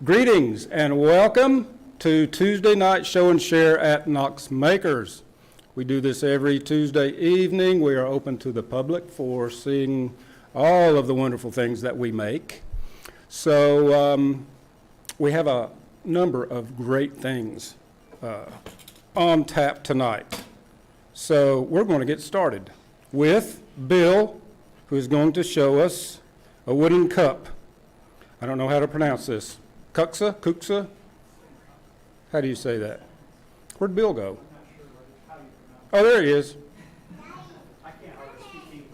Greetings and welcome to Tuesday night show and share at Knox Makers. We do this every Tuesday evening. We are open to the public for seeing all of the wonderful things that we make. So we have a number of great things on tap tonight. So we're going to get started with Bill, who is going to show us a wooden cup. I don't know how to pronounce this. Kuksa? How do you say that? Where'd Bill go? Oh, there he is. I can't hardly speak English.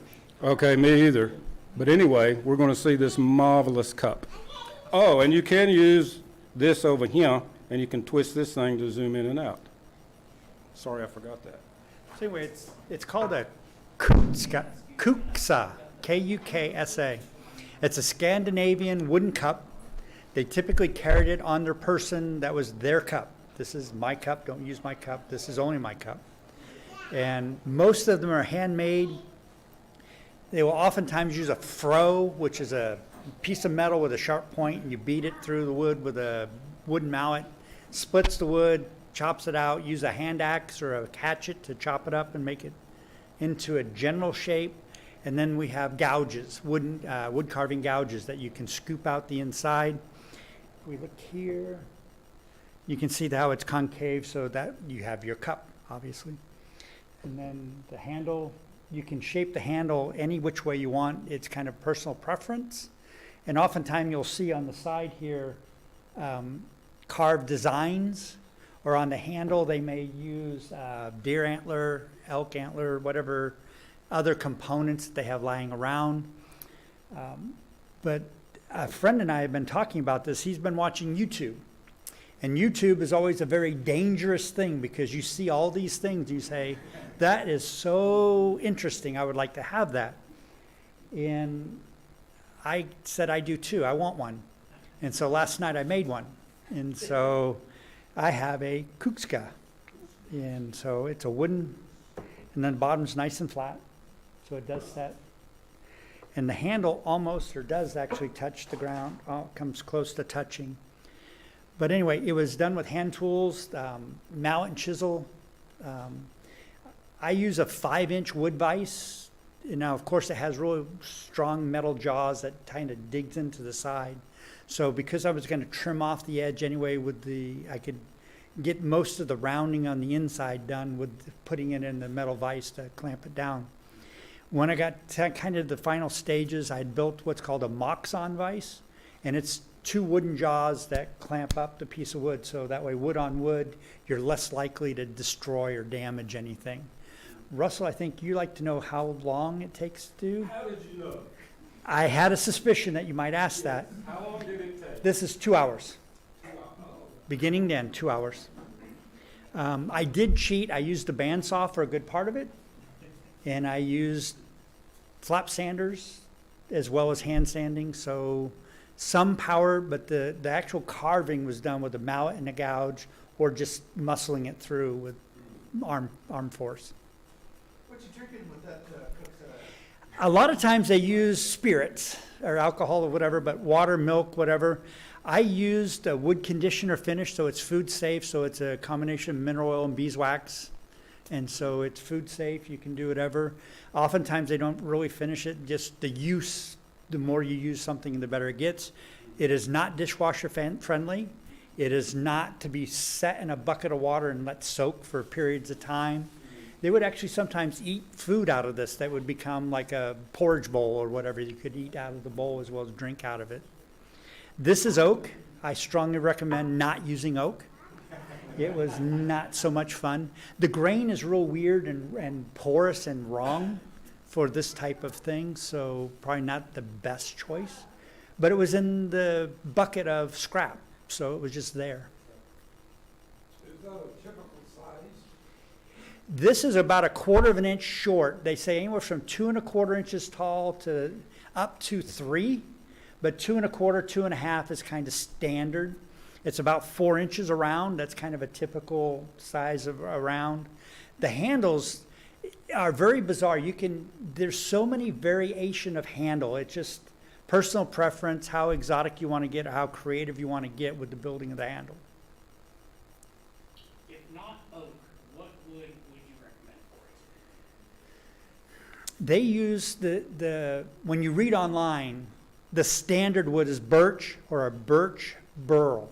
Okay, me either. But anyway, we're going to see this marvelous cup. Oh, and you can use this over here, and you can twist this thing to zoom in and out. Sorry, I forgot that. So anyway, it's called a kuksa, K-U-K-S-A. It's a Scandinavian wooden cup. They typically carried it on their person. That was their cup. This is my cup. Don't use my cup. This is only my cup. And most of them are handmade. They will oftentimes use a froe, which is a piece of metal with a sharp point, and you beat it through the wood with a wooden mallet, splits the wood, chops it out, use a hand axe or a hatchet to chop it up and make it into a general shape. And then we have gouges, wood carving gouges that you can scoop out the inside. If we look here, you can see how it's concave so that you have your cup, obviously. And then the handle, you can shape the handle any which way you want. It's kind of personal preference. And oftentimes you'll see on the side here carved designs, or on the handle they may use deer antler, elk antler, whatever other components that they have lying around. But a friend and I have been talking about this. He's been watching YouTube. And YouTube is always a very dangerous thing because you see all these things. You say, that is so interesting. I would like to have that. And I said, I do too. I want one. And so last night I made one. And so I have a kukska. And so it's a wooden, and then the bottom's nice and flat. So it does set. And the handle almost, or does actually touch the ground. Oh, it comes close to touching. But anyway, it was done with hand tools, mallet and chisel. I use a 5-inch wood vise. And now, of course, it has really strong metal jaws that kind of digs into the side. So because I was going to trim off the edge anyway I could get most of the rounding on the inside done with putting it in the metal vise to clamp it down. When I got to kind of the final stages, I had built what's called a mox-on vise, and it's 2 wooden jaws that clamp up the piece of wood, so that way wood on wood, you're less likely to destroy or damage anything. Russell, I think you like to know how long it takes to do? How did you know? I had a suspicion that you might ask that. How long did it take? This is 2 hours. Beginning to end, 2 hours. I did cheat. I used a bandsaw for a good part of it. And I used flap sanders as well as hand sanding. So some power, but the actual carving was done with a mallet and a gouge or just muscling it through with arm force. What you drinking with that A lot of times they use spirits or alcohol or whatever, but water, milk, whatever. I used a wood conditioner finish, so it's food safe. So it's a combination of mineral oil and beeswax. And so it's food safe. You can do whatever. Oftentimes they don't really finish it. Just the use, the more you use something, the better it gets. It is not dishwasher friendly. It is not to be set in a bucket of water and let soak for periods of time. They would actually sometimes eat food out of this that would become like a porridge bowl or whatever. You could eat out of the bowl as well as drink out of it. This is oak. I strongly recommend not using oak. It was not so much fun. The grain is real weird and porous and wrong for this type of thing, so probably not the best choice. But it was in the bucket of scrap, so it was just there. Is that a typical size? This is about 1/4 of an inch short. They say anywhere from 2 1/4 inches tall to up to 3, but 2 1/4, 2 1/2 is kind of standard. It's about 4 inches around. That's kind of a typical size of around. The handles are very bizarre. There's so many variation of handle. It's just Personal preference, how exotic you want to get, or how creative you want to get with the building of the handle. If not oak, what wood would you recommend for it? They use when you read online, the standard wood is birch or a birch burl.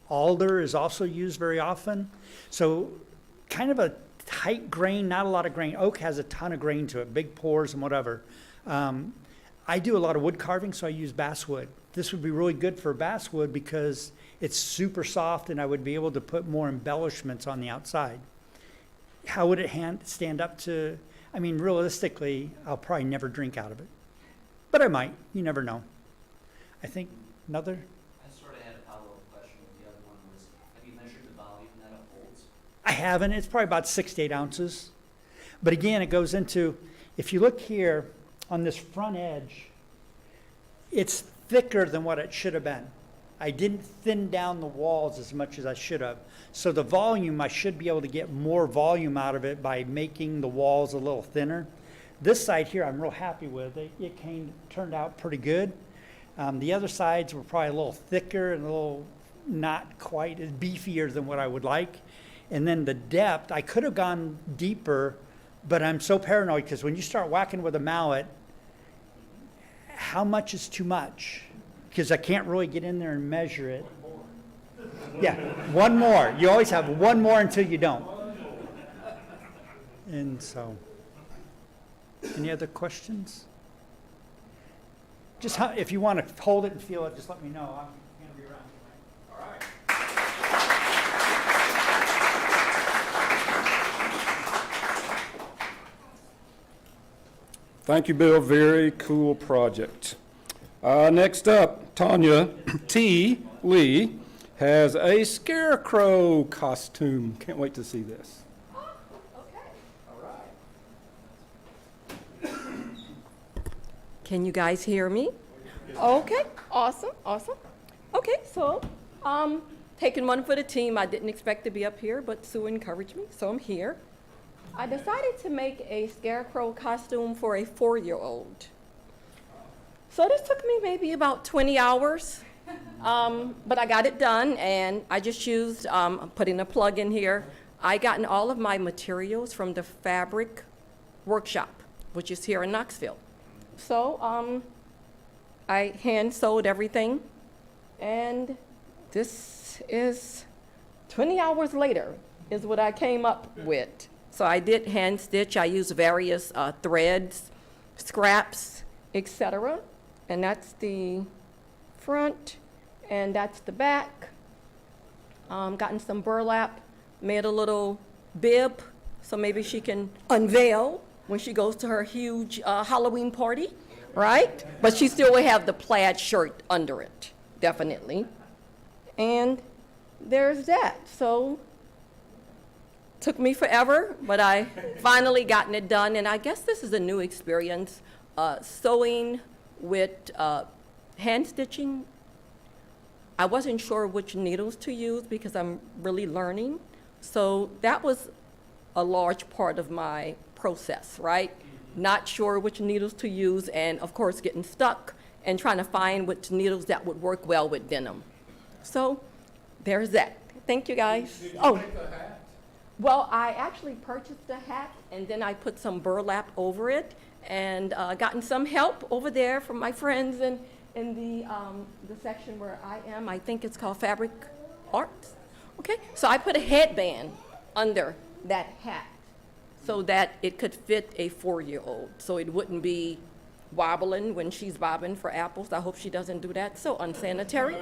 Alder is also used very often. So kind of a tight grain, not a lot of grain. Oak has a ton of grain to it, big pores and whatever. I do a lot of wood carving, so I use basswood. This would be really good for basswood because it's super soft and I would be able to put more embellishments on the outside. How would it stand up to, I mean, realistically, I'll probably never drink out of it. But I might, you never know. I think another, I sort of had a follow-up question with the other one was, have you measured the volume that it holds? I haven't, it's probably about 6 to 8 ounces. But again, it goes into, if you look here on this front edge, it's thicker than what it should have been. I didn't thin down the walls as much as I should have. So the volume, I should be able to get more volume out of it by making the walls a little thinner. This side here, I'm real happy with. It turned out pretty good. The other sides were probably a little thicker and a little not quite as beefier than what I would like. And then the depth, I could have gone deeper, but I'm so paranoid because when you start whacking with a mallet, how much is too much? Because I can't really get in there and measure it. Yeah, one more. You always have one more until you don't. And so, any other questions? Just if you want to hold it and feel it, just let me know. I'm going to be around. All right. Thank you, Bill. Very cool project. Next up, Tanya T. Lee has a scarecrow costume. Can't wait to see this. Can you guys hear me? Okay, awesome, awesome. Okay, so, taking one for the team. I didn't expect to be up here, but Sue encouraged me, so I'm here. I decided to make a scarecrow costume for a 4-year-old. So this took me maybe about 20 hours, but I got it done, and I just used, I'm putting a plug in here. I gotten all of my materials from the fabric workshop, which is here in Knoxville. So I hand sewed everything, and this is 20 hours later is what I came up with. So I did hand stitch. I used various threads, scraps, etc. And that's the front, and that's the back. Gotten some burlap, made a little bib, so maybe she can unveil when she goes to her huge Halloween party, right? But she still will have the plaid shirt under it, definitely. And there's that. So took me forever, but I finally gotten it done. And I guess this is a new experience, sewing with hand stitching. I wasn't sure which needles to use because I'm really learning. So that was a large part of my process, right? Not sure which needles to use, and of course getting stuck and trying to find which needles that would work well with denim. So there's that. Thank you, guys. Did you Oh, make the hat? well, I actually purchased the hat, and then I put some burlap over it, and gotten some help over there from my friends in the section where I am. I think it's called Fabric Arts. Okay, so I put a headband under that hat so that it could fit a 4-year-old, so it wouldn't be wobbling when she's bobbing for apples. I hope she doesn't do that. So unsanitary.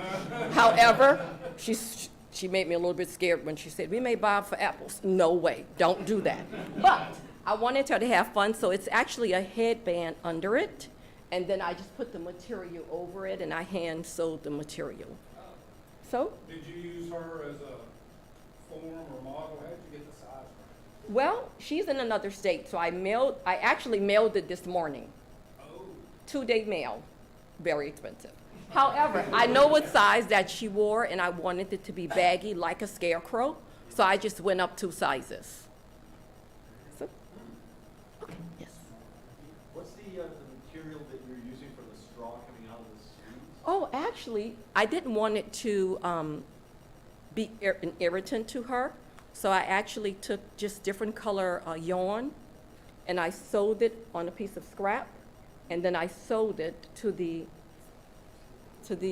However, she made me a little bit scared when she said, "We may bob for apples." No way, don't do that. But I wanted her to have fun, so it's actually a headband under it, and then I just put the material over it, and I hand sewed the material. So, Did you use her as a form or model? How did you get the size right? well, she's in another state, so I actually mailed it this morning. Oh. 2-day mail, very expensive. However, I know what size that she wore, and I wanted it to be baggy like a scarecrow, so I just went up 2 sizes. So, okay, yes. What's the material that you're using for the straw coming out of this Oh, actually, I didn't want it to be an irritant to her, so I actually took just different color yarn, and I sewed it on a piece of scrap, and then I sewed it to the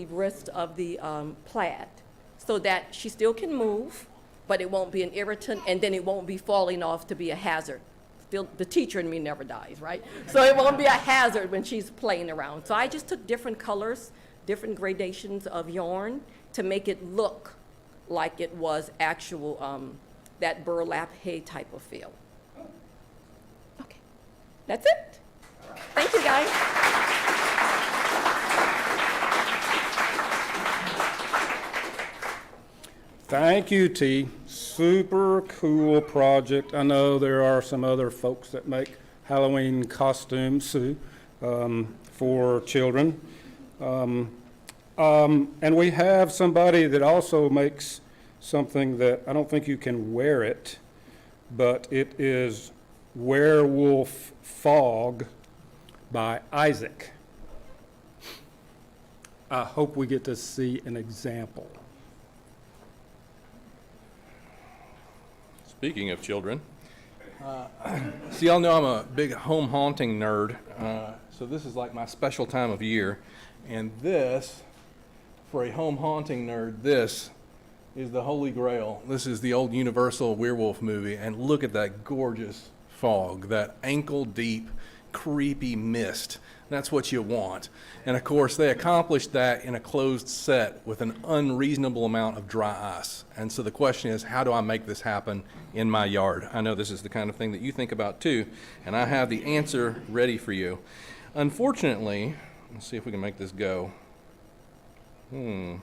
wrist of the plaid, so that she still can move, but it won't be an irritant, and then it won't be falling off to be a hazard. Still, the teacher in me never dies, right? So it won't be a hazard when she's playing around. So I just took different colors, different gradations of yarn to make it look like it was actual, that burlap hay type of feel. Okay, that's it. Thank you, guys. Thank you, T. Super cool project. I know there are some other folks that make Halloween costumes, Sue, for children. And we have somebody that also makes something that I don't think you can wear it, but it is Werewolf Fog by Isaac. I hope we get to see an example. Speaking of children, so y'all know I'm a big home haunting nerd, so this is like my special time of year, and this, for a home haunting nerd, this is the Holy Grail. This is the old Universal werewolf movie, and look at that gorgeous fog, that ankle-deep, creepy mist. That's what you want. And of course, they accomplished that in a closed set with an unreasonable amount of dry ice. And so the question is, how do I make this happen in my yard? I know this is the kind of thing that you think about too, and I have the answer ready for you. Unfortunately, let's see if we can make this go. We'll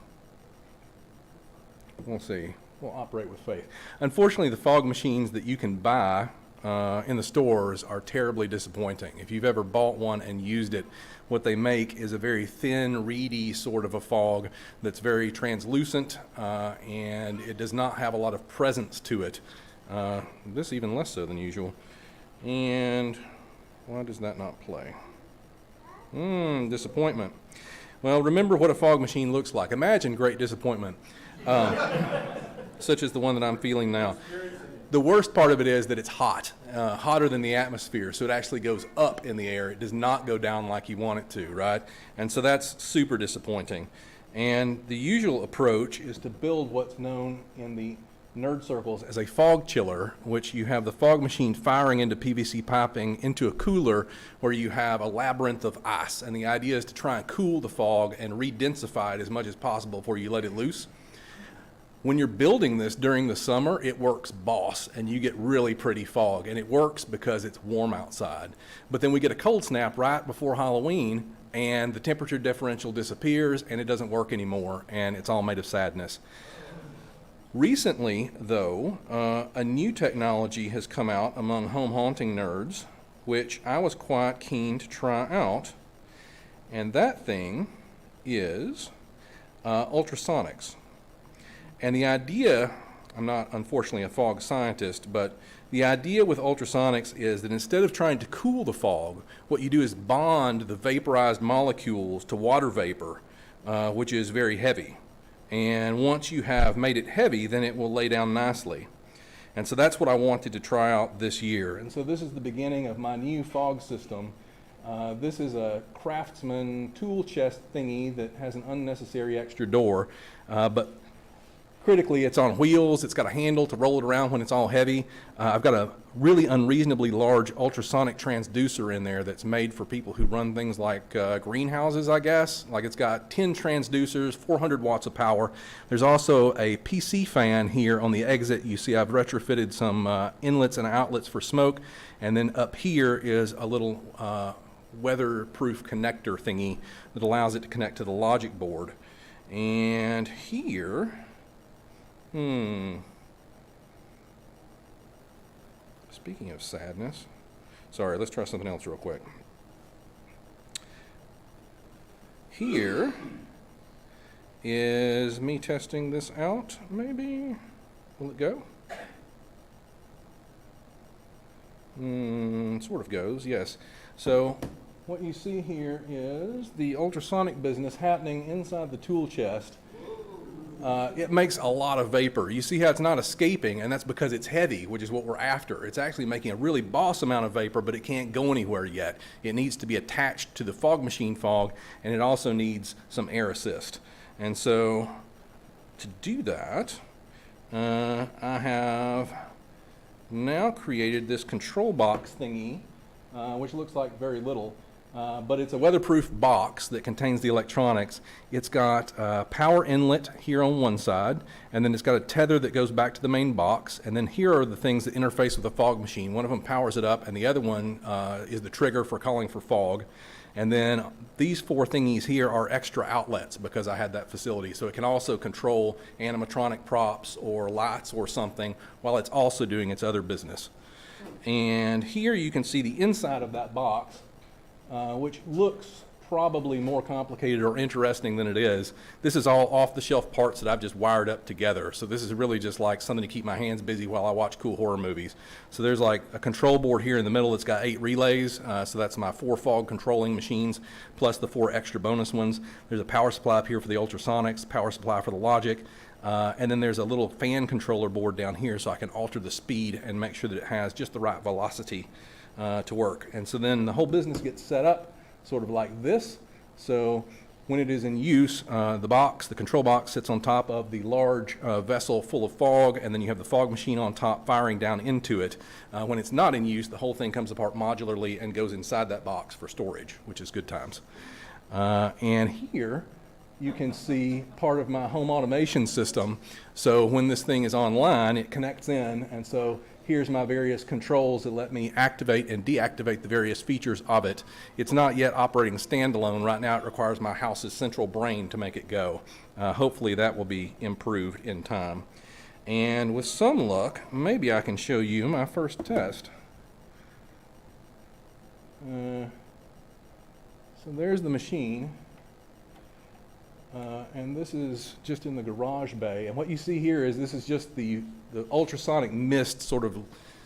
see. We'll operate with faith. Unfortunately, the fog machines that you can buy in the stores are terribly disappointing. If you've ever bought one and used it, what they make is a very thin, reedy sort of a fog that's very translucent, and it does not have a lot of presence to it. This even less so than usual. And why does that not play? Disappointment. Well, remember what a fog machine looks like. Imagine great disappointment, such as the one that I'm feeling now. The worst part of it is that it's hot, hotter than the atmosphere, so it actually goes up in the air. It does not go down like you want it to, right? And so that's super disappointing. And the usual approach is to build what's known in the nerd circles as a fog chiller, which you have the fog machine firing into PVC piping into a cooler where you have a labyrinth of ice. And the idea is to try and cool the fog and re-densify it as much as possible before you let it loose. When you're building this during the summer, it works boss, and you get really pretty fog, and it works because it's warm outside. But then we get a cold snap right before Halloween, and the temperature differential disappears, and it doesn't work anymore, and it's all made of sadness. Recently, though, a new technology has come out among home haunting nerds, which I was quite keen to try out, and that thing is ultrasonics. And the idea, I'm not unfortunately a fog scientist, but the idea with ultrasonics is that instead of trying to cool the fog, what you do is bond the vaporized molecules to water vapor, which is very heavy. And once you have made it heavy, then it will lay down nicely. And so that's what I wanted to try out this year. And so this is the beginning of my new fog system. This is a Craftsman tool chest thingy that has an unnecessary extra door, but critically, it's on wheels. It's got a handle to roll it around when it's all heavy. I've got a really unreasonably large ultrasonic transducer in there that's made for people who run things like greenhouses, I guess. Like it's got 10 transducers, 400 watts of power. There's also a PC fan here on the exit. You see I've retrofitted some inlets and outlets for smoke. And then up here is a little weatherproof connector thingy that allows it to connect to the logic board. And here, speaking of sadness, sorry, let's try something else real quick. Here is me testing this out, maybe. Will it go? Sort of goes, yes. So what you see here is the ultrasonic business happening inside the tool chest. It makes a lot of vapor. You see how it's not escaping, and that's because it's heavy, which is what we're after. It's actually making a really boss amount of vapor, but it can't go anywhere yet. It needs to be attached to the fog machine fog, and it also needs some air assist. And so to do that, I have now created this control box thingy, which looks like very little. But it's a weatherproof box that contains the electronics. It's got a power inlet here on one side, and then it's got a tether that goes back to the main box, and then here are the things that interface with the fog machine. One of them powers it up, and the other one is the trigger for calling for fog. And then these four thingies here are extra outlets because I had that facility. So it can also control animatronic props or lights or something while it's also doing its other business. And here you can see the inside of that box, which looks probably more complicated or interesting than it is. This is all off-the-shelf parts that I've just wired up together. So this is really just like something to keep my hands busy while I watch cool horror movies. So there's like a control board here in the middle that's got 8 relays. So that's my 4 fog controlling machines, plus the 4 extra bonus ones. There's a power supply up here for the ultrasonics, power supply for the logic. And then there's a little fan controller board down here so I can alter the speed and make sure that it has just the right velocity to work. And so then the whole business gets set up sort of like this. So when it is in use, the control box sits on top of the large vessel full of fog, and then you have the fog machine on top firing down into it. When it's not in use, the whole thing comes apart modularly and goes inside that box for storage, which is good times. And here you can see part of my home automation system. So when this thing is online, it connects in, and so here's my various controls that let me activate and deactivate the various features of it. It's not yet operating standalone. Right now it requires my house's central brain to make it go. Hopefully that will be improved in time. And with some luck, maybe I can show you my first test. So there's the machine. And this is just in the garage bay. And what you see here is this is just the ultrasonic mist sort of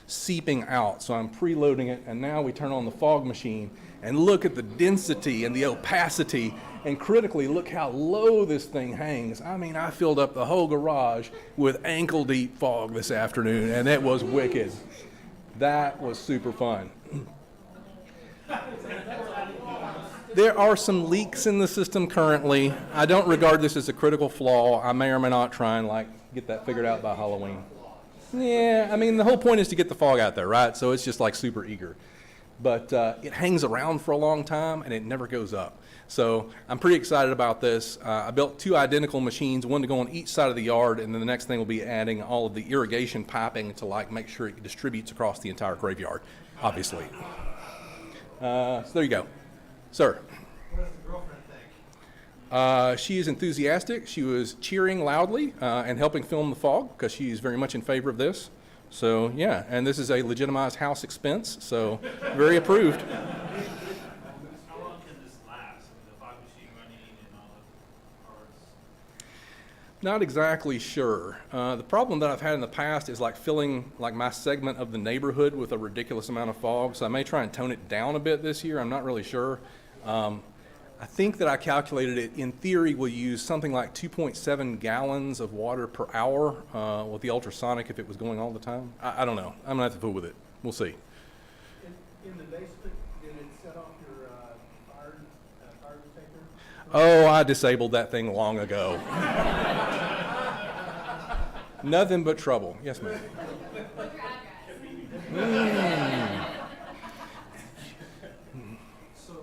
seeping out. So I'm preloading it, and now we turn on the fog machine and look at the density and the opacity, and critically look how low this thing hangs. I mean, I filled up the whole garage with ankle deep fog this afternoon, and it was wicked. That was super fun. There are some leaks in the system currently. I don't regard this as a critical flaw. I may or may not try and get that figured out by Halloween. Yeah, I mean, the whole point is to get the fog out there, right? So it's just like super eager. But it hangs around for a long time and it never goes up. So I'm pretty excited about this. I built 2 identical machines, one to go on each side of the yard, and then the next thing will be adding all of the irrigation piping to make sure it distributes across the entire graveyard, obviously. So there you go. Sir. What does the girlfriend think? She is enthusiastic. She was cheering loudly and helping film the fog because she's very much in favor of this. So yeah, and this is a legitimized house expense, so very approved. How long can this last? The fog machine running and all the parts? Not exactly sure. The problem that I've had in the past is filling my segment of the neighborhood with a ridiculous amount of fog, so I may try and tone it down a bit this year. I'm not really sure. I think that I calculated it, in theory, we'll use something like 2.7 gallons of water per hour with the ultrasonic if it was going all the time. I don't know. I'm going to have to fool with it. We'll see. In the basement, did it set off your fire detector? Oh, I disabled that thing long ago. Nothing but trouble. Yes, ma'am. So,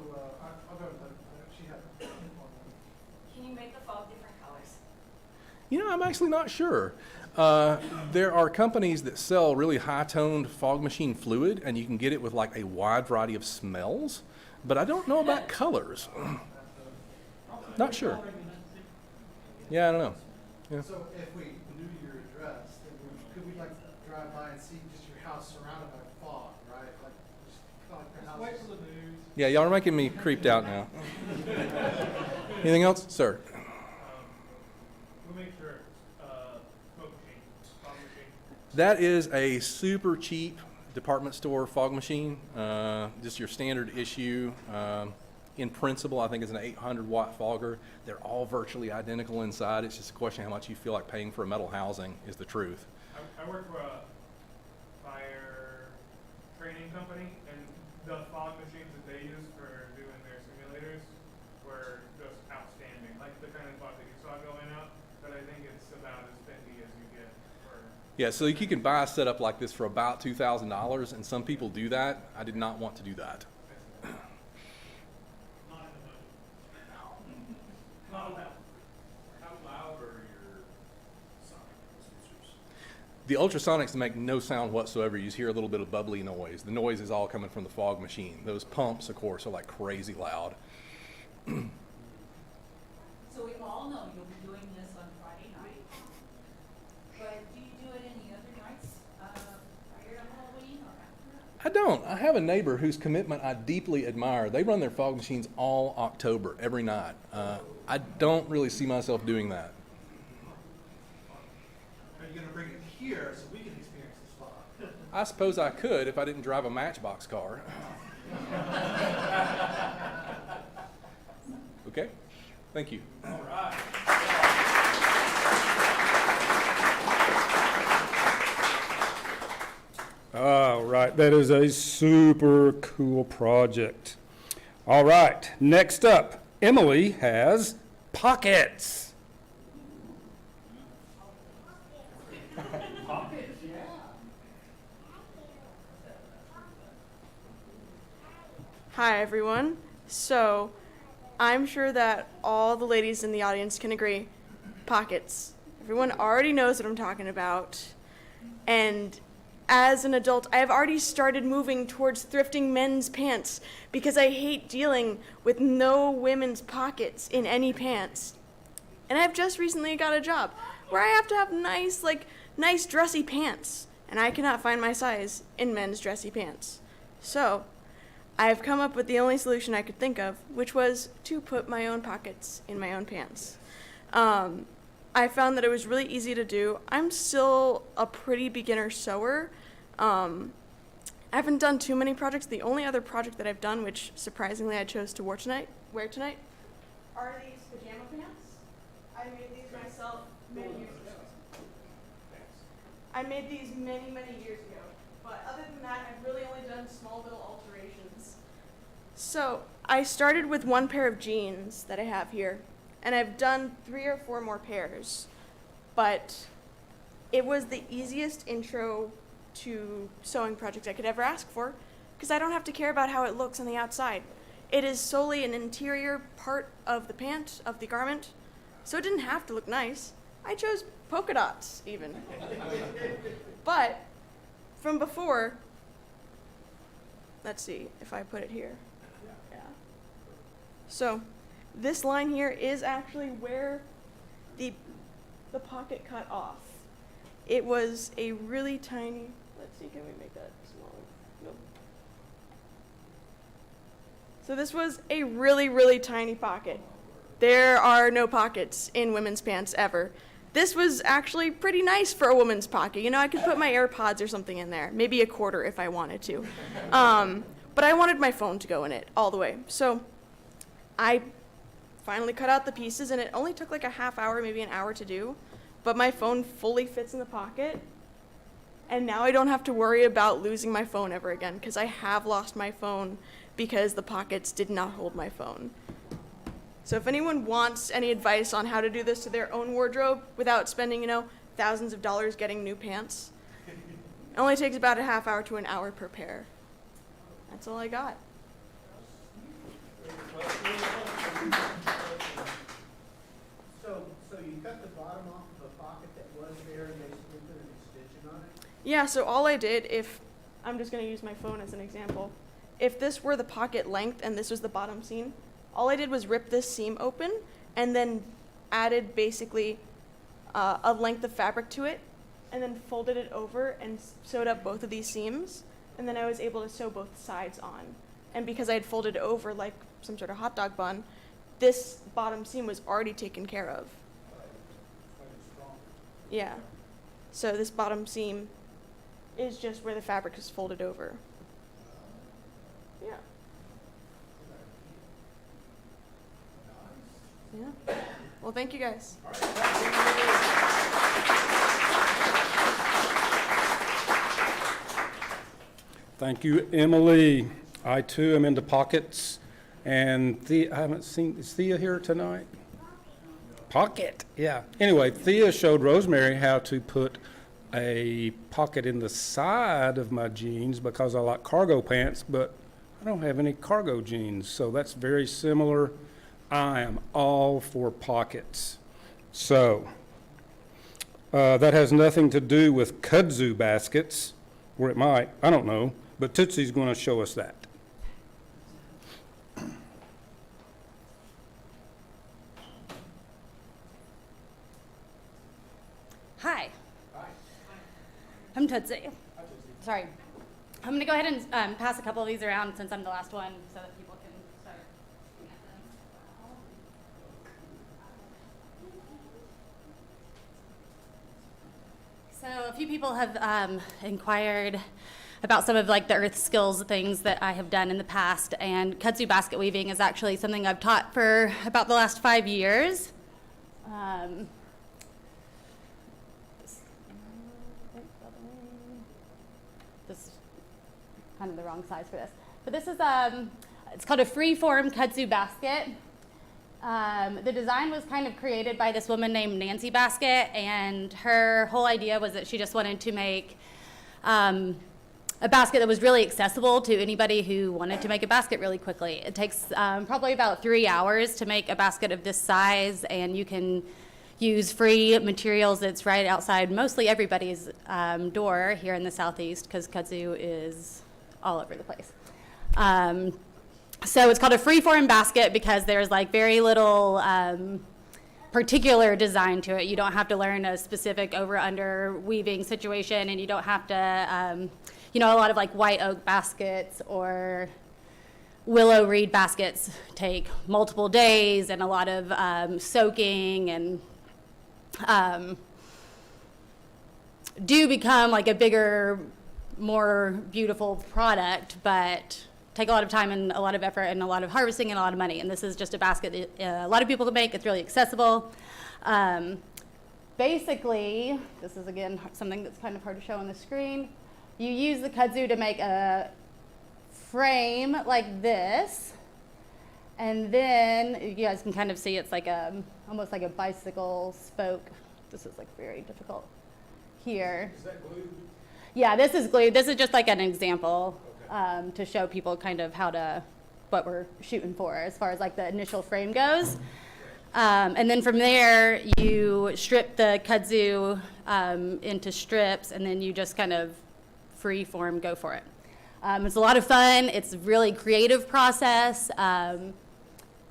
I'll go with she had Can you make the fog different colors? I'm actually not sure. There are companies that sell really high-toned fog machine fluid, and you can get it with a wide variety of smells, but I don't know about colors. Not sure. Yeah, I don't know. Yeah. So if we knew your address, then could we drive by and see just your house surrounded by fog, right? Just your house. Wait for the news. Yeah, y'all are making me creeped out now. Anything else? Sir. We'll make sure, smoke machine, fog machine. That is a super cheap department store fog machine, just your standard issue. In principle, I think it's an 800-watt fogger. They're all virtually identical inside. It's just a question of how much you feel like paying for a metal housing is the truth. I work for a fire training company, and the fog machines that they use for doing their simulators were just outstanding. Like the kind of fog that you saw going out, but I think it's about as spendy as you get for. Yeah, so you can buy a setup like this for about $2,000, and some people do that. I did not want to do that. Not in the budget. Not allowed. How loud are your sonic sensors? The ultrasonics make no sound whatsoever. You just hear a little bit of bubbly noise. The noise is all coming from the fog machine. Those pumps, of course, are like crazy loud. So we all know you'll be doing this on Friday night, but do you do it any other nights, prior to Halloween or after? I don't. I have a neighbor whose commitment I deeply admire. They run their fog machines all October, every night. I don't really see myself doing that. Are you gonna bring it here so we can experience this fog? I suppose I could if I didn't drive a Matchbox car. Okay, thank you. All right. All right, that is a super cool project. All right, next up, Emily has pockets. Hi, everyone. So, I'm sure that all the ladies in the audience can agree, pockets. Everyone already knows what I'm talking about. And as an adult, I have already started moving towards thrifting men's pants because I hate dealing with no women's pockets in any pants. And I've just recently got a job where I have to have nice dressy pants, and I cannot find my size in men's dressy pants. So, I've come up with the only solution I could think of, which was to put my own pockets in my own pants. I found that it was really easy to do. I'm still a pretty beginner sewer. I haven't done too many projects. The only other project that I've done, which surprisingly I chose to wear tonight, are these pajama pants. I made these myself many years ago. I made these many, many years ago. But other than that, I've really only done small little alterations. So I started with one pair of jeans that I have here, and I've done 3 or 4 more pairs. But it was the easiest intro to sewing project I could ever ask for, because I don't have to care about how it looks on the outside. It is solely an interior part of the pant, of the garment, so it didn't have to look nice. I chose polka dots, even. But from before, let's see if I put it here. Yeah. So this line here is actually where the pocket cut off. It was a really tiny, let's see, can we make that smaller? Nope. So this was a really, really tiny pocket. There are no pockets in women's pants ever. This was actually pretty nice for a woman's pocket. You know, I could put my AirPods or something in there, maybe a quarter if I wanted to. But I wanted my phone to go in it all the way. So I finally cut out the pieces, and it only took like a half hour, maybe an hour to do. But my phone fully fits in the pocket. And now I don't have to worry about losing my phone ever again, because I have lost my phone because the pockets did not hold my phone. So if anyone wants any advice on how to do this to their own wardrobe without spending, thousands of dollars getting new pants, it only takes about a half hour to an hour per pair. That's all I got. So you cut the bottom off of a pocket that was there and basically put an extension on it? Yeah, so all I did, I'm just going to use my phone as an example. If this were the pocket length and this was the bottom seam, all I did was rip this seam open and then added basically a length of fabric to it, and then folded it over and sewed up both of these seams, and then I was able to sew both sides on. And because I had folded it over like some sort of hot dog bun, this bottom seam was already taken care of. Yeah. So this bottom seam is just where the fabric is folded over. Yeah. Yeah. Well, thank you guys. Thank you, Emily. I too am into pockets. And I haven't seen, is Thea here tonight? Pocket, yeah. Anyway, Thea showed Rosemary how to put a pocket in the side of my jeans because I like cargo pants, but I don't have any cargo jeans, so that's very similar. I am all for pockets. So, that has nothing to do with kudzu baskets, or it might, I don't know, but Tootsie's going to show us that. Hi. I'm Tootsie. Sorry. I'm going to go ahead and pass a couple of these around since I'm the last one so that people can start looking at them. So a few people have inquired about some of like the earth skills things that I have done in the past, and kudzu basket weaving is actually something I've taught for about the last 5 years. This is kind of the wrong size for this. But this is, it's called a free-form kudzu basket. The design was kind of created by this woman named Nancy Basket, and her whole idea was that she just wanted to make a basket that was really accessible to anybody who wanted to make a basket really quickly. It takes probably about 3 hours to make a basket of this size, and you can use free materials that's right outside mostly everybody's door here in the Southeast, because kudzu is all over the place. So it's called a free-form basket because there's like very little particular design to it. You don't have to learn a specific over-under weaving situation, and you don't have to, you know, a lot of like white oak baskets or willow reed baskets take multiple days and a lot of soaking, and do become like a bigger, more beautiful product, but take a lot of time and a lot of effort and a lot of harvesting and a lot of money. And this is just a basket that a lot of people can make. It's really accessible. Basically, this is again something that's kind of hard to show on the screen. You use the kudzu to make a frame like this, and then you guys can kind of see it's like a almost like a bicycle spoke. This is like very difficult here. Is that glued? Yeah, this is glued. This is just like an example to show people kind of what we're shooting for as far as like the initial frame goes. And then from there, you strip the kudzu into strips, and then you just kind of free form go for it. It's a lot of fun. It's a really creative process.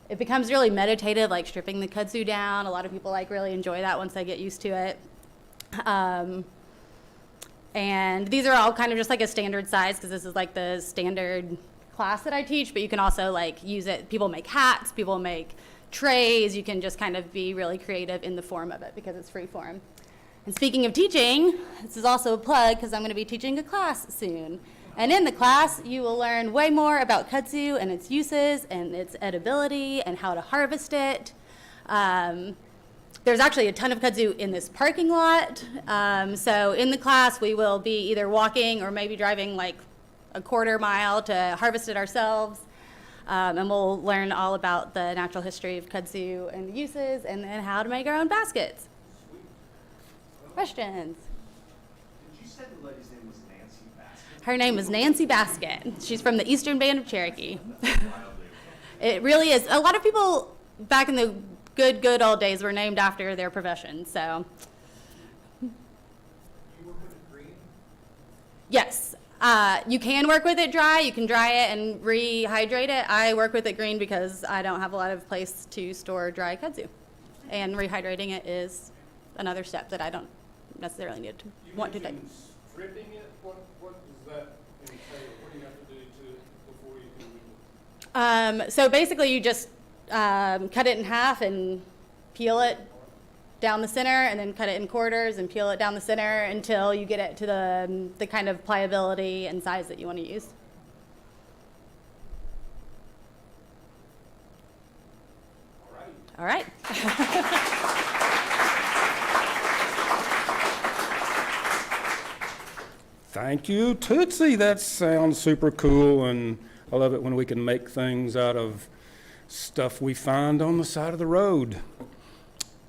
It becomes really meditative, like stripping the kudzu down. A lot of people like really enjoy that once they get used to it. And these are all kind of just like a standard size because this is like the standard class that I teach, but you can also like use it. People make hats, people make trays. You can just kind of be really creative in the form of it because it's free form. And speaking of teaching, this is also a plug because I'm going to be teaching a class soon. And in the class, you will learn way more about kudzu and its uses and its edibility and how to harvest it. There's actually a ton of kudzu in this parking lot. So in the class, we will be either walking or maybe driving like a quarter mile to harvest it ourselves. And we'll learn all about the natural history of kudzu and the uses, and then how to make our own baskets. Questions? Did you say the lady's name was Nancy Basket? Her name is Nancy Basket. She's from the Eastern Band of Cherokee. It really is. A lot of people back in the good old days were named after their profession, so. You work with it green? Yes. You can work with it dry. You can dry it and rehydrate it. I work with it green because I don't have a lot of place to store dry kudzu. And rehydrating it is another step that I don't necessarily need to want to take. Stripping it, what does that entail? What do you have to do before you can weave it? So basically you just cut it in half and peel it. down the center and then cut it in quarters and peel it down the center until you get it to the kind of pliability and size that you want to use. All right. Thank you, Tootsie. That sounds super cool, and I love it when we can make things out of stuff we find on the side of the road.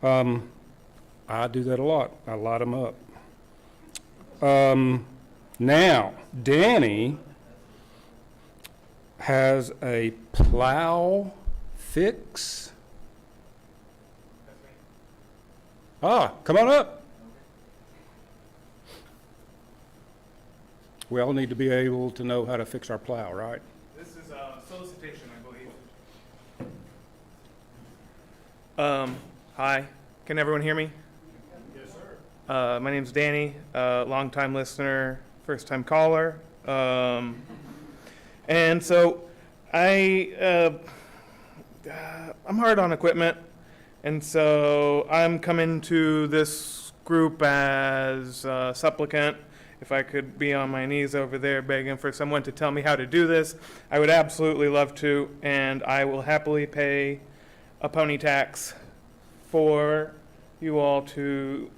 I do that a lot. I light them up. Now, Danny has a plow fix. Ah, come on up. We all need to be able to know how to fix our plow, right? This is solicitation, I believe. Hi, can everyone hear me? Yes, sir. My name's Danny, longtime listener, first time caller. And so I'm hard on equipment. And so I'm coming to this group as a supplicant. If I could be on my knees over there begging for someone to tell me how to do this, I would absolutely love to, and I will happily pay a pony tax for you all to,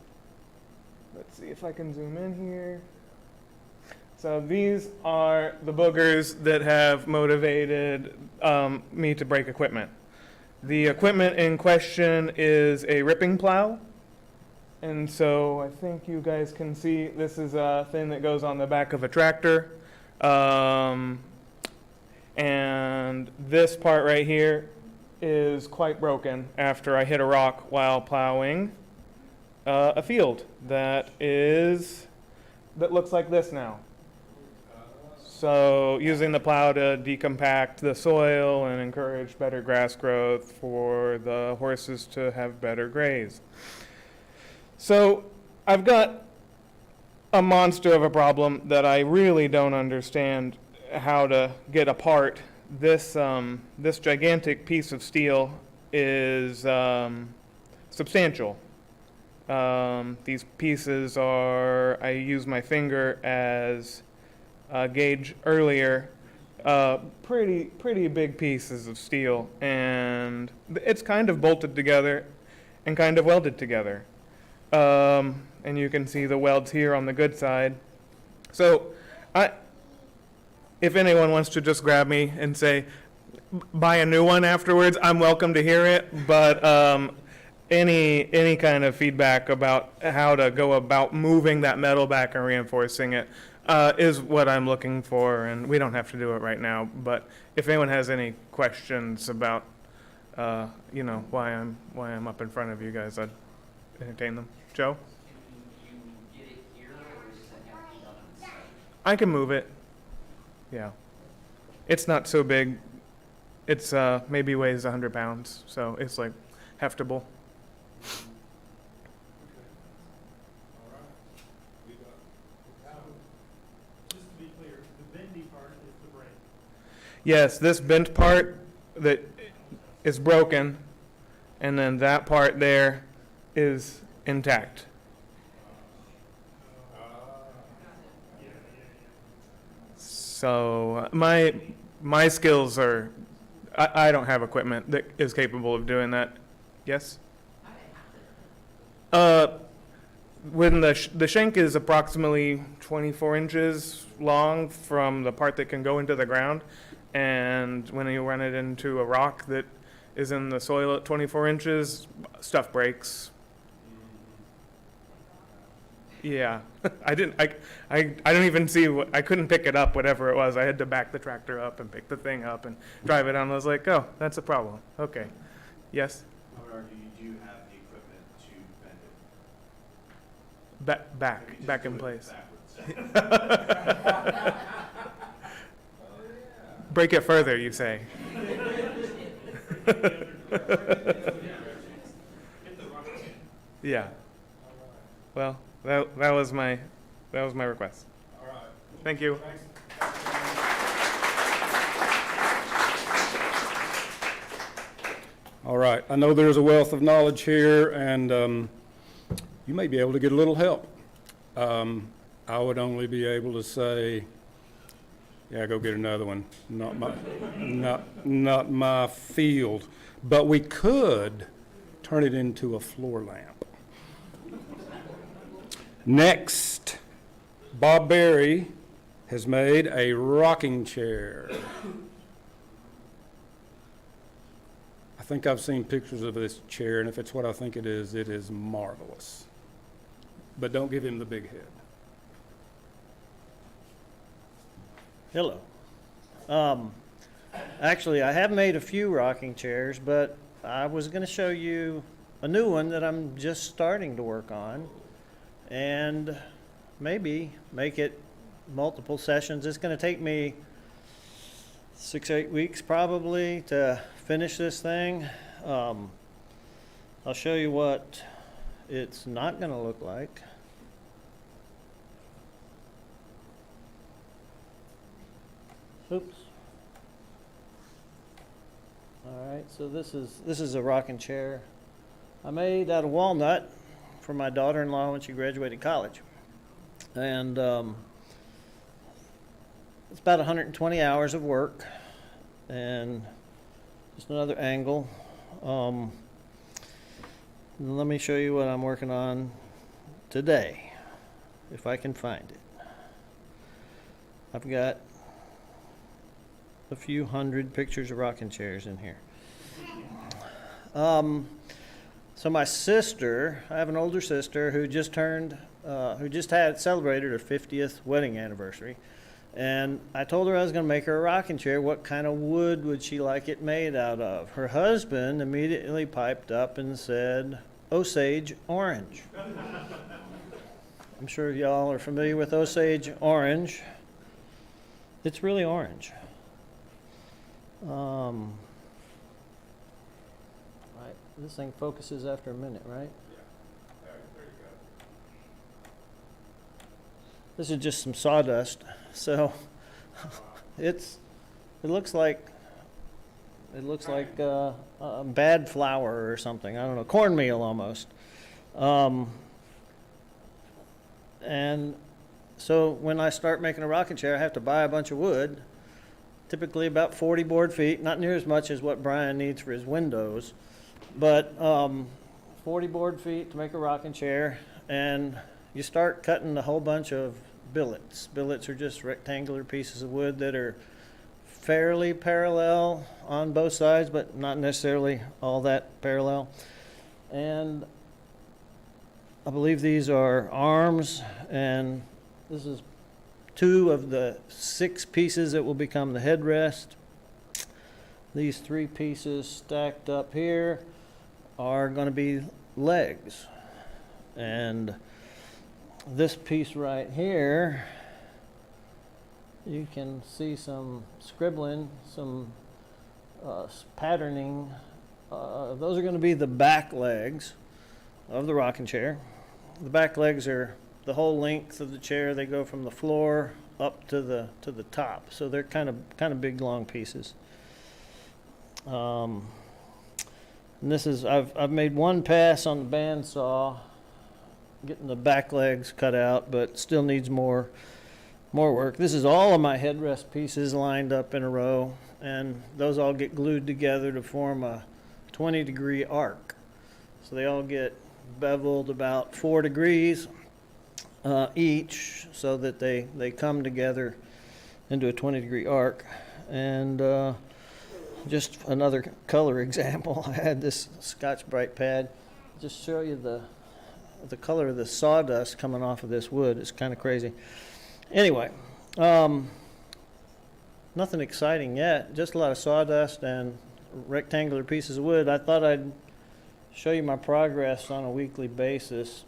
let's see if I can zoom in here. So these are the boogers that have motivated me to break equipment. The equipment in question is a ripping plow. And so I think you guys can see this is a thing that goes on the back of a tractor. And this part right here is quite broken after I hit a rock while plowing a field that looks like this now. So using the plow to decompact the soil and encourage better grass growth for the horses to have better graze. So I've got a monster of a problem that I really don't understand how to get apart. This gigantic piece of steel is substantial. These pieces are, I use my finger as a gauge earlier, pretty big pieces of steel, and it's kind of bolted together and kind of welded together. And you can see the welds here on the good side. So if anyone wants to just grab me and say, buy a new one afterwards, I'm welcome to hear it. But any kind of feedback about how to go about moving that metal back and reinforcing it is what I'm looking for. And we don't have to do it right now. But if anyone has any questions about, why I'm up in front of you guys, I'd entertain them. Joe? Can you get it here, or does that have to be done on the site? I can move it. Yeah. It's not so big. It's maybe weighs 100 pounds, so it's like heftable. Just to be clear, the bendy part is the brake. Yes, this bent part that is broken, and then that part there is intact. So my skills are, I don't have equipment that is capable of doing that. Yes? When the shank is approximately 24 inches long from the part that can go into the ground, and when you run it into a rock that is in the soil at 24 inches, stuff breaks. Yeah, I don't even see I couldn't pick it up, whatever it was. I had to back the tractor up and pick the thing up and drive it on. I was like, oh, that's a problem. Okay. Yes? I would argue you do have the equipment to bend it. Back in place. Backwards. Break it further, you say. Yeah. Well, that was my request. All right. Thank you. All right, I know there's a wealth of knowledge here, and you may be able to get a little help. I would only be able to say, yeah, go get another one. Not my field. But we could turn it into a floor lamp. Next, Bob Berry has made a rocking chair. I think I've seen pictures of this chair, and if it's what I think it is marvelous. But don't give him the big head. Hello. Actually, I have made a few rocking chairs, but I was going to show you a new one that I'm just starting to work on, and maybe make it multiple sessions. It's going to take me 6 or 8 weeks probably to finish this thing. I'll show you what it's not going to look like. Oops. All right, so this is a rocking chair I made out of walnut for my daughter-in-law when she graduated college, and it's about 120 hours of work. And just another angle. Let me show you what I'm working on today, if I can find it. I've got a few hundred pictures of rocking chairs in here. So my sister, I have an older sister who just had celebrated her 50th wedding anniversary. And I told her I was going to make her a rocking chair. What kind of wood would she like it made out of? Her husband immediately piped up and said, Osage orange. I'm sure y'all are familiar with Osage orange. It's really orange. Right, this thing focuses after a minute, right? There you go. This is just some sawdust. So it looks like a bad flour or something. I don't know, cornmeal almost. And so when I start making a rocking chair, I have to buy a bunch of wood, typically about 40 board feet, not near as much as what Brian needs for his windows, but 40 board feet to make a rocking chair, and you start cutting a whole bunch of billets. Billets are just rectangular pieces of wood that are fairly parallel on both sides, but not necessarily all that parallel. And I believe these are arms, and this is 2 of the 6 pieces that will become the headrest. These 3 pieces stacked up here are going to be legs. And this piece right here, you can see some scribbling, some patterning. Those are going to be the back legs of the rocking chair. The back legs are the whole length of the chair. They go from the floor up to the top, so they're kind of big, long pieces. And this is I've made one pass on the bandsaw, getting the back legs cut out, but still needs more work. This is all of my headrest pieces lined up in a row, and those all get glued together to form a 20-degree arc. So they all get beveled about 4 degrees each, so that they come together into a 20-degree arc. And just another color example, I had this Scotch-Brite pad. Just show you the color of the sawdust coming off of this wood. It's kind of crazy. Anyway, nothing exciting yet, just a lot of sawdust and rectangular pieces of wood. I thought I'd show you my progress on a weekly basis.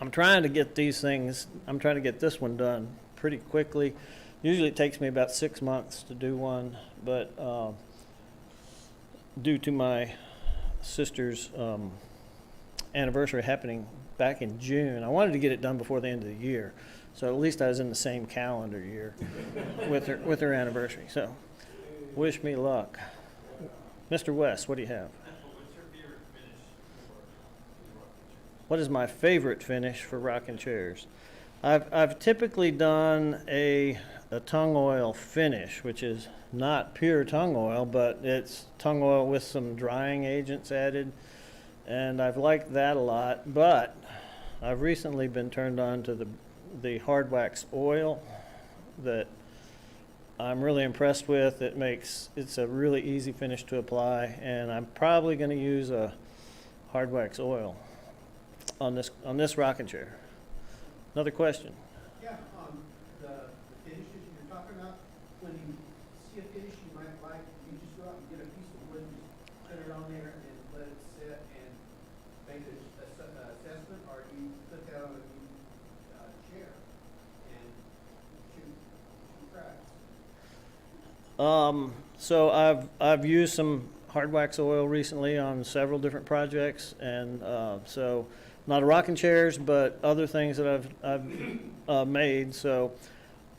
I'm trying to get this one done pretty quickly. Usually it takes me about 6 months to do one, but due to my sister's anniversary happening back in June, I wanted to get it done before the end of the year. So at least I was in the same calendar year with her anniversary. So wish me luck. Mr. West, what do you have? What's your favorite finish for the rocking chairs? what is my favorite finish for rocking chairs? I've typically done a tung oil finish, which is not pure tung oil, but it's tung oil with some drying agents added, and I've liked that a lot. But I've recently been turned on to the hard wax oil that I'm really impressed with. It's a really easy finish to apply, and I'm probably going to use a hard wax oil on this rocking chair. Another question. Yeah, the finishes you're talking about, when you see a finish you might like, you just go out and get a piece of wood, just put it on there and let it sit and make an assessment, or you put that on a new chair and shoot cracks. So I've used some hard wax oil recently on several different projects, and so not rocking chairs, but other things that I've made. So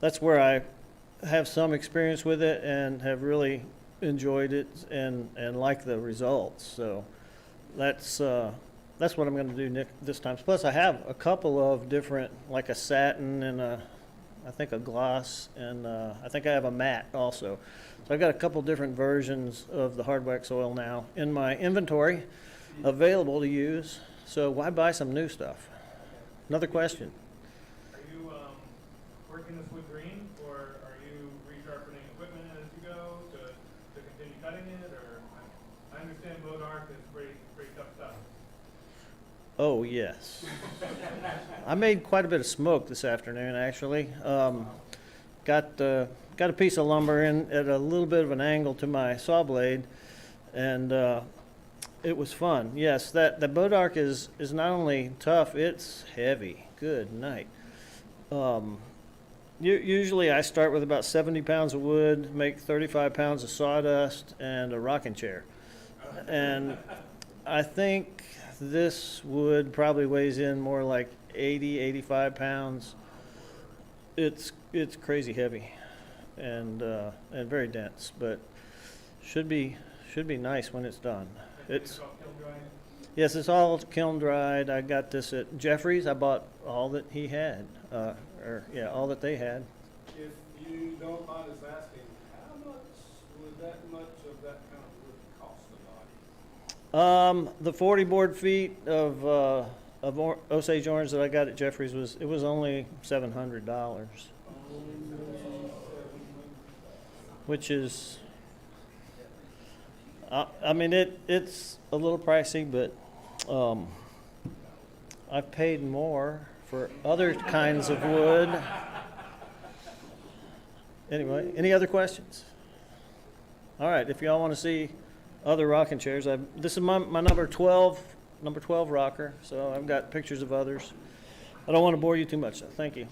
that's where I have some experience with it and have really enjoyed it and like the results. So that's what I'm going to do this time. Plus, I have a couple of different, like a satin and I think a gloss, and I think I have a matte also. So I've got a couple different versions of the hard wax oil now in my inventory available to use. So why buy some new stuff? Another question. Are you working this wood green, or are you resharpening equipment as you go to continue cutting it? Or I understand Mode Arc is pretty tough stuff. Oh, yes. I made quite a bit of smoke this afternoon, actually. Got a piece of lumber in at a little bit of an angle to my saw blade, and it was fun. Yes, that boat arc is not only tough, it's heavy. Good night. Usually I start with about 70 pounds of wood, make 35 pounds of sawdust, and a rocking chair. And I think this wood probably weighs in more like 80, 85 pounds. It's crazy heavy and very dense, but should be nice when it's done. Yes, it's all kiln dried. I got this at Jeffrey's. I bought all that he had, all that they had. If you don't mind us asking, how much would that much of that kind of wood cost the body? The 40 board feet of Osage orange that I got at Jeffrey's was only $700, which is, I mean, it's a little pricey, but I've paid more for other kinds of wood. Anyway, any other questions? All right, if y'all want to see other rocking chairs, this is my number 12 rocker, so I've got pictures of others. I don't want to bore you too much, so thank you.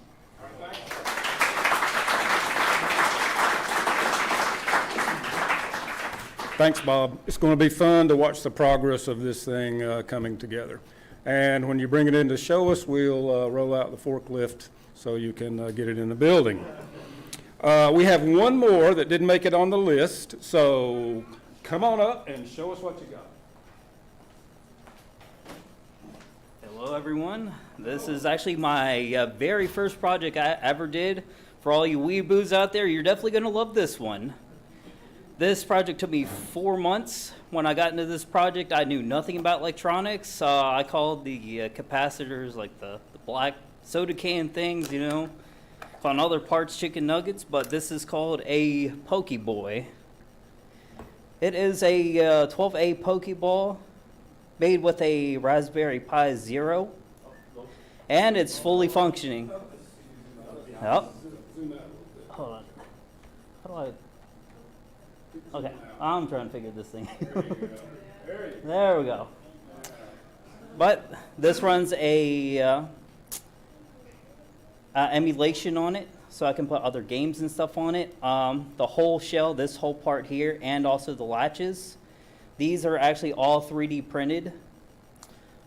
Thanks, Bob. It's going to be fun to watch the progress of this thing coming together. And when you bring it in to show us, we'll roll out the forklift so you can get it in the building. We have one more that didn't make it on the list, so come on up and show us what you got. Hello everyone. This is actually my very first project I ever did. For all you weeaboos out there, you're definitely going to love this one. This project took me 4 months. When I got into this project, I knew nothing about electronics. I called the capacitors, like the black soda can things, you know. Found other parts, chicken nuggets, but this is called a Pokeboy. It is a 12A Pokeball made with a Raspberry Pi Zero, and it's fully functioning. Yep. Hold on. How do I? Okay, I'm trying to figure this thing. There we go. But this runs a emulation on it, so I can put other games and stuff on it. The whole shell, this whole part here, and also the latches, these are actually all 3D printed.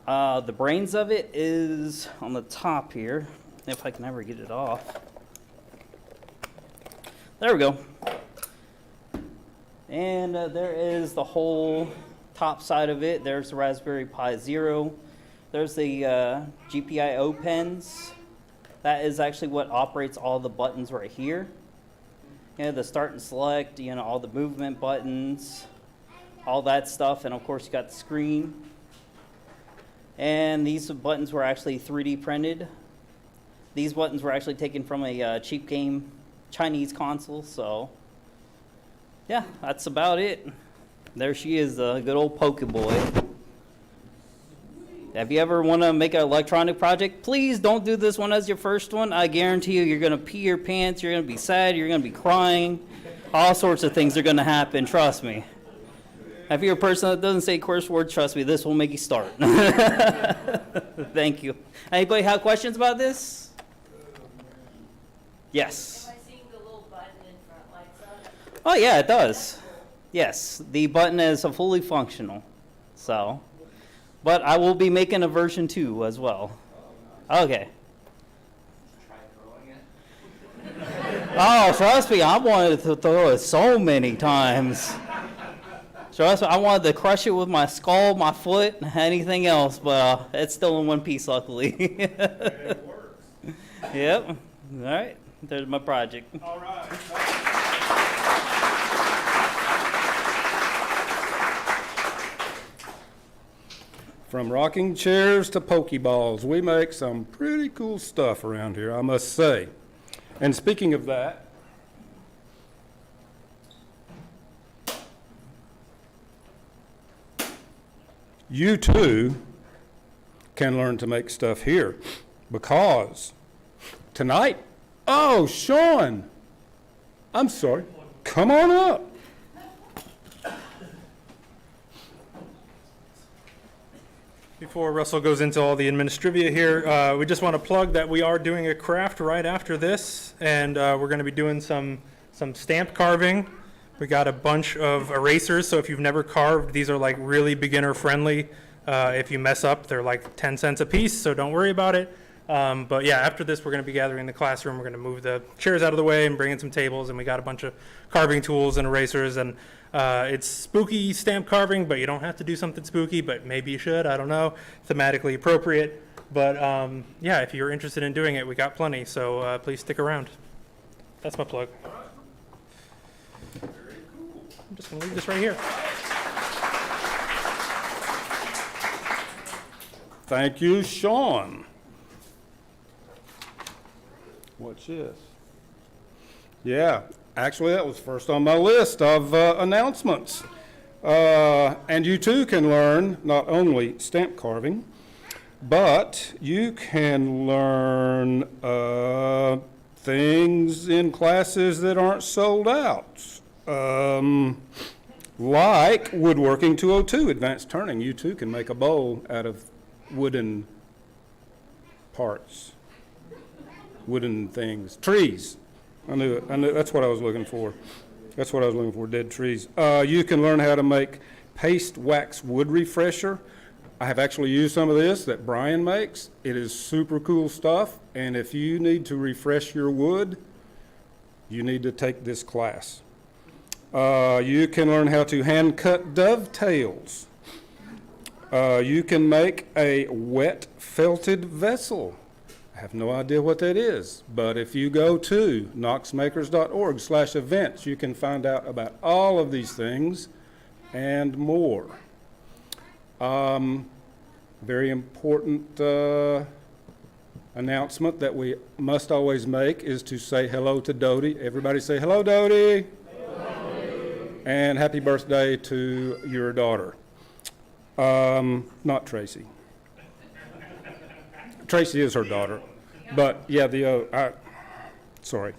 The brains of it is on the top here, if I can ever get it off. There we go. And there is the whole top side of it. There's the Raspberry Pi Zero. There's the GPIO pens. That is actually what operates all the buttons right here. You know, the start and select, you know, all the movement buttons, all that stuff. And of course, you got the screen. And these buttons were actually 3D printed. These buttons were actually taken from a cheap game Chinese console. So, yeah, that's about it. There she is, the good old Pokeboy. If you ever want to make an electronic project, please don't do this one as your first one. I guarantee you, you're going to pee your pants, you're going to be sad, you're going to be crying. All sorts of things are going to happen, trust me. If you're a person that doesn't say curse words, trust me, this will make you start. Thank you. Anybody have questions about this? Yes. Am I seeing the little button in front lights up? Oh, yeah, it does. Yes, the button is fully functional. So. But I will be making a version 2 as well. Okay. Try throwing it. Oh, trust me, I wanted to throw it so many times. Trust me, I wanted to crush it with my skull, my foot, anything else, but it's still in one piece, luckily. It works. Yep. All right. There's my project. All right. From rocking chairs to Pokeballs, we make some pretty cool stuff around here, I must say. And speaking of that, you too can learn to make stuff here, because tonight, oh, Sean, I'm sorry, come on up. Before Russell goes into all the administrivia here, we just want to plug that we are doing a craft right after this, and we're going to be doing some stamp carving. We got a bunch of erasers, so if you've never carved, these are like really beginner friendly. If you mess up, they're like 10 cents a piece, so don't worry about it. But yeah, after this, we're going to be gathering in the classroom. We're going to move the chairs out of the way and bring in some tables, and we got a bunch of carving tools and erasers, and it's spooky stamp carving, but you don't have to do something spooky, but maybe you should, I don't know, thematically appropriate. But yeah, if you're interested in doing it, we got plenty, so please stick around. That's my plug. I'm just going to leave this right here. Thank you, Sean. What's this? Yeah, actually, that was first on my list of announcements. And you too can learn not only stamp carving, but you can learn things in classes that aren't sold out. Like Woodworking 202, Advanced Turning. You too can make a bowl out of wooden parts, wooden things, trees. I knew it. That's what I was looking for. That's what I was looking for, dead trees. You can learn how to make paste wax wood refresher. I have actually used some of this that Brian makes. It is super cool stuff, and if you need to refresh your wood, you need to take this class. You can learn how to hand cut dovetails. You can make a wet felted vessel. I have no idea what that is, but if you go to knoxmakers.org/events, you can find out about all of these things and more. Very important announcement that we must always make is to say hello to Dodie. Everybody say hello, Dodie. And happy birthday to your daughter. Not Tracy. Tracy is her daughter, but yeah, sorry.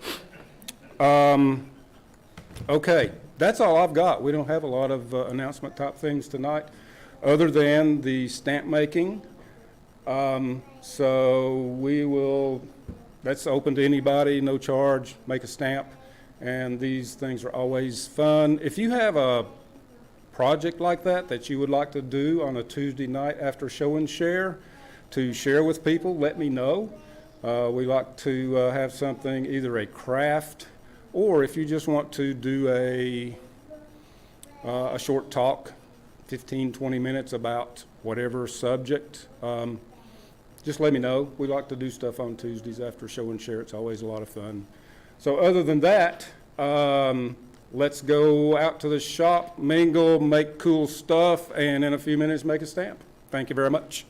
Okay, that's all I've got. We don't have a lot of announcement type things tonight, other than the stamp making. So we will, that's open to anybody, no charge, make a stamp. And these things are always fun. If you have a project like that you would like to do on a Tuesday night after show and share, to share with people, let me know. We like to have something, either a craft, or if you just want to do a short talk, 15, 20 minutes about whatever subject, just let me know. We like to do stuff on Tuesdays after show and share. It's always a lot of fun. So other than that, let's go out to the shop, mingle, make cool stuff, and in a few minutes make a stamp. Thank you very much.